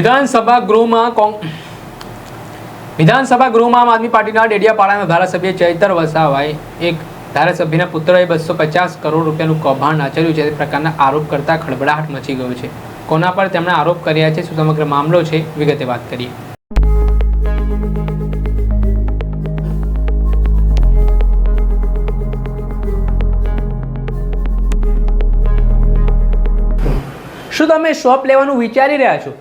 વિધાનસભા ગૃહમાં આમ આદમી પાર્ટીના ડેડિયાપાડાના ધારાસભ્ય ચૈતર વસાવાએ એક ધારાસભ્યના પુત્રએ 250 કરોડ રૂપિયાનું કૌભાંડ આચર્યું છે તે પ્રકારના આરોપ કરતા ખળબળાટ મચી ગયો છે. કોના પર તેમણે આરોપ કર્યા છે, શું સમગ્ર મામલો છે, વિગતે વાત કરીએ. શું તમે શોપ લેવાનું વિચારી રહ્યા છો?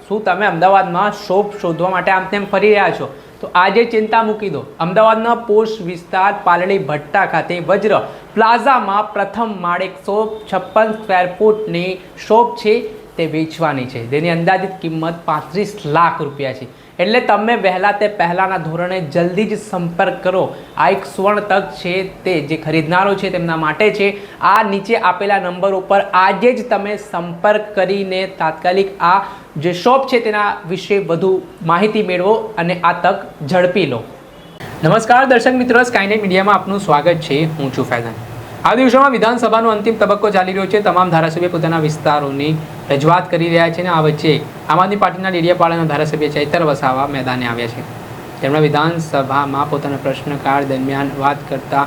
શું તમે અમદાવાદમાં શોપ શોધવા માટે આમ તેમ ફરી રહ્યા છો? તો આજે ચિંતા મૂકી દો. અમદાવાદના પોશ વિસ્તાર પાલડી ભટ્ટા ખાતે વજ્ર પ્લાઝામાં પ્રથમ માળે 156 સ્ક્વેર ફૂટની શોપ છે તે વેચવાની છે, જેની અંદાજિત કિંમત 35 લાખ રૂપિયા છે. એટલે તમે વહેલા તે પહેલાંના ધોરણે જલ્દી જ સંપર્ક કરો. આ એક સુવર્ણ તક છે તે જે ખરીદનારો છે તેમના માટે છે. આ નીચે આપેલા નંબર ઉપર આજે જ તમે સંપર્ક કરીને તાત્કાલિક આ જે શોપ છે તેના વિશે વધુ માહિતી મેળવો અને આ તક ઝડપી લો. નમસ્કાર દર્શક મિત્રો, સ્કાયનેટ મીડિયામાં આપનું સ્વાગત છે. હું છું ફૈઝાન. આ દિવસોમાં વિધાનસભાનો અંતિમ તબક્કો ચાલી રહ્યો છે. તમામ ધારાસભ્ય પોતાના વિસ્તારોની રજૂઆત કરી રહ્યા છે અને આ વચ્ચે આમ આદમી પાર્ટીના ડેડિયાપાડાના ધારાસભ્ય ચૈતર વસાવા મેદાને આવ્યા છે. તેમણે વિધાનસભામાં પોતાના પ્રશ્નકાળ દરમિયાન વાત કરતા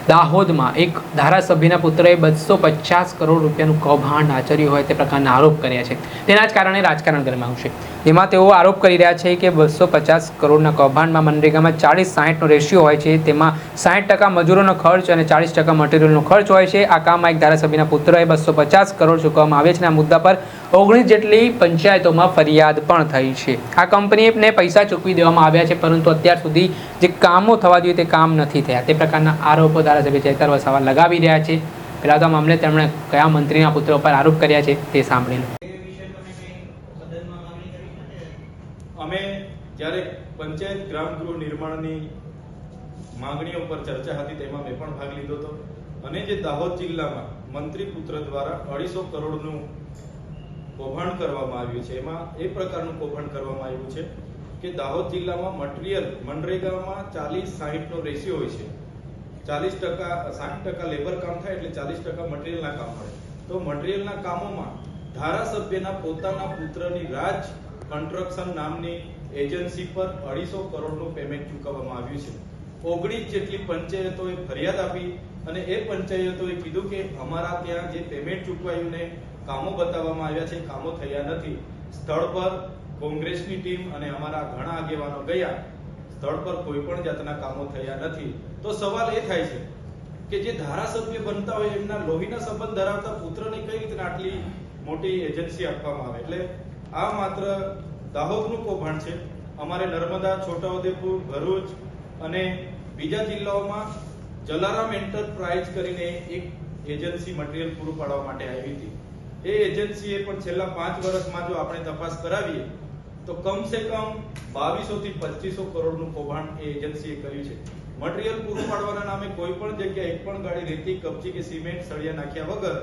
દાહોદમાં એક ધારાસભ્યના પુત્રએ 250 કરોડ રૂપિયાનું કૌભાંડ આચર્યું હોય તે પ્રકારના આરોપ કર્યા છે. તેના જ કારણે રાજકારણ ગરમાયું છે. જેમાં તેઓ આરોપ કરી રહ્યા છે કે 250 કરોડના કૌભાંડમાં મનરેગામાં 40-60નો રેશિયો હોય છે, તેમાં 60% મજૂરોનો ખર્ચ અને 40% મટીરિયલનો ખર્ચ હોય છે. આ કામમાં એક ધારાસભ્યના પુત્રએ 250 કરોડ ચૂકવવામાં આવે છે અને આ મુદ્દા પર 19 જેટલી પંચાયતોમાં ફરિયાદ પણ થઈ છે. આ કંપનીને પૈસા ચૂકવી દેવામાં આવ્યા છે, પરંતુ અત્યાર સુધી જે કામો થવા જોઈએ તે કામ નથી થયા. તે પ્રકારના આરોપો ધારાસભ્ય ચૈતર વસાવા લગાવી રહ્યા છે. પહેલાં તો મામલે તેમણે કયા મંત્રીના પુત્ર ઉપર આરોપ કર્યા છે તે સાંભળી લો. અમે જ્યારે પંચાયત ગ્રામ ગૃહ નિર્માણની માંગણીઓ પર ચર્ચા હતી તેમાં મેં પણ ભાગ લીધો હતો અને જે દાહોદ જિલ્લામાં મંત્રી પુત્ર દ્વારા 250 કરોડનું કૌભાંડ કરવામાં આવ્યું છે, એમાં એ પ્રકારનું કૌભાંડ કરવામાં આવ્યું છે કે દાહોદ જિલ્લામાં મટીરિયલ મનરેગામાં 40-60નો રેશિયો હોય છે. 60% લેબર કામ થાય એટલે 40% મટીરિયલના કામ મળે. તો મટીરિયલના કામોમાં ધારાસભ્યના પોતાના પુત્રની રાજ કન્સ્ટ્રક્શન નામની એજન્સી પર 250 કરોડનું પેમેન્ટ ચૂકવવામાં આવ્યું છે. 19 જેટલી પંચાયતોએ ફરિયાદ આપી અને એ પંચાયતોએ કીધું કે અમારા ત્યાં જે પેમેન્ટ ચૂકવાયું ને કામો બતાવવામાં આવ્યા છે, કામો થયા નથી. સ્થળ પર કોંગ્રેસની ટીમ અને અમારા ઘણા આગેવાનો ગયા, સ્થળ પર કોઈ પણ જાતના કામો થયા નથી. તો સવાલ એ થાય છે કે જે ધારાસભ્ય બનતા હોય એમના લોહીના સંબંધ ધરાવતા પુત્રને કઈ રીતે આટલી મોટી એજન્સી આપવામાં આવે? એટલે આ માત્ર દાહોદનું કૌભાંડ છે. અમારે નર્મદા, છોટાઉદેપુર, ભરૂચ અને બીજા જિલ્લાઓમાં જલારામ એન્ટરપ્રાઇઝ કરીને એક એજન્સી મટીરિયલ પૂરું પાડવા માટે આવી હતી. એ એજન્સીએ પણ છેલ્લા 5 વર્ષમાં જો આપણે તપાસ કરાવીએ તો કમસે કમ 2200 થી 2500 કરોડનું કૌભાંડ એ એજન્સીએ કર્યું છે. મટીરિયલ પૂરું પાડવાના નામે કોઈ પણ જગ્યાએ એક પણ ગાડી રેતી, કપચી કે સિમેન્ટ સળિયા નાખ્યા વગર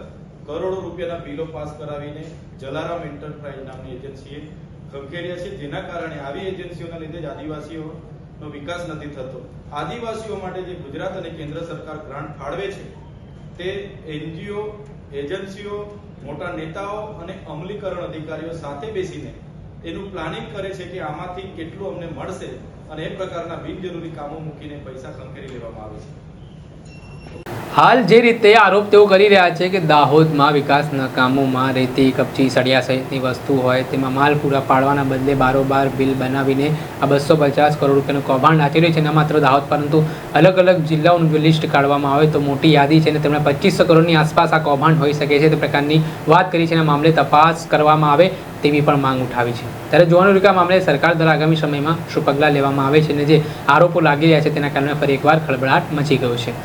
કરોડો રૂપિયાના બિલો પાસ કરાવીને જલારામ એન્ટરપ્રાઇઝ નામની એજન્સીએ ખંખેર્યા છે. જેના કારણે આવી એજન્સીઓના લીધે જ આદિવાસીઓનો વિકાસ નથી થતો. આદિવાસીઓ માટે જે ગુજરાત અને કેન્દ્ર સરકાર ગ્રાન્ટ ફાળવે છે તે એનજીઓ, એજન્સીઓ, મોટા નેતાઓ અને અમલીકરણ અધિકારીઓ સાથે બેસીને એનું પ્લાનિંગ કરે છે કે આમાંથી કેટલું અમને મળશે અને એ પ્રકારના બિનજરૂરી કામો મૂકીને પૈસા ખંખેરી લેવામાં આવે છે. હાલ જે રીતે આરોપ તેઓ કરી રહ્યા છે કે દાહોદમાં વિકાસના કામોમાં રેતી, કપચી, સળિયા સહિતની વસ્તુ હોય તેમાં માલ પૂરા પાડવાના બદલે બારોબાર બિલ બનાવીને આ 250 કરોડ રૂપિયાનું કૌભાંડ આચર્યું છે. ન માત્ર દાહોદ પરંતુ અલગ અલગ જિલ્લાઓનું લિસ્ટ કાઢવામાં આવે તો મોટી યાદી છે અને તેમણે 2500 કરોડની આસપાસ આ કૌભાંડ હોઈ શકે છે તે પ્રકારની વાત કરી છે અને મામલે તપાસ કરવામાં આવે તેવી પણ માંગ ઉઠાવી છે. ત્યારે જોવાનું રહ્યું કે આ મામલે સરકાર દ્વારા આગામી સમયમાં શું પગલાં લેવામાં આવે છે અને જે આરોપો લાગી રહ્યા છે તેના કારણે ફરી એકવાર ખળબળાટ મચી ગયો છે.